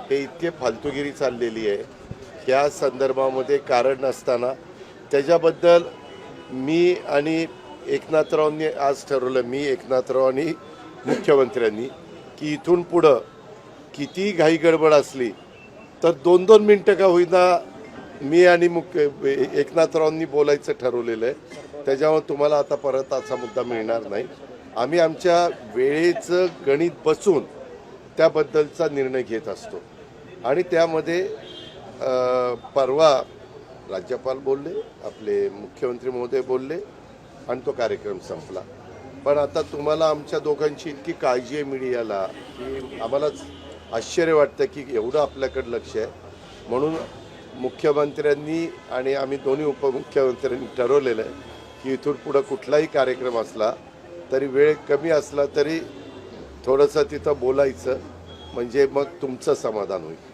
हे इतके फालतूगिरी चाललेली आहे. या संदर्भामध्ये कारण नसताना त्याच्याबद्दल मी आणि एकनाथरावांनी आज ठरवलं, मी एकनाथराव आणि मुख्यमंत्र्यांनी, की इथून पुढं किती घाई गडबड असली तर 2-2 मिनटं का होईना मी आणि एकनाथरावांनी बोलायचं ठरवलेलं आहे. त्याच्यामुळे तुम्हाला आता परत असा मुद्दा मिळणार नाही. आम्ही आमच्या वेळेचं गणित बसून त्याबद्दलचा निर्णय घेत असतो आणि त्यामध्ये परवा राज्यपाल बोलले, आपले मुख्यमंत्री महोदय बोलले आणि तो कार्यक्रम संपला. पण आता तुम्हाला आमच्या दोघांची इतकी काळजी आहे मीडियाला की आम्हालाच आश्चर्य वाटतं की एवढं आपल्याकडे लक्ष आहे. म्हणून मुख्यमंत्र्यांनी आणि आम्ही दोन्ही उपमुख्यमंत्र्यांनी ठरवलेलं आहे की इथून पुढं कुठलाही कार्यक्रम असला तरी वेळ कमी असला तरी थोडंसं तिथं बोलायचं, म्हणजे मग तुमचं समाधान होईल.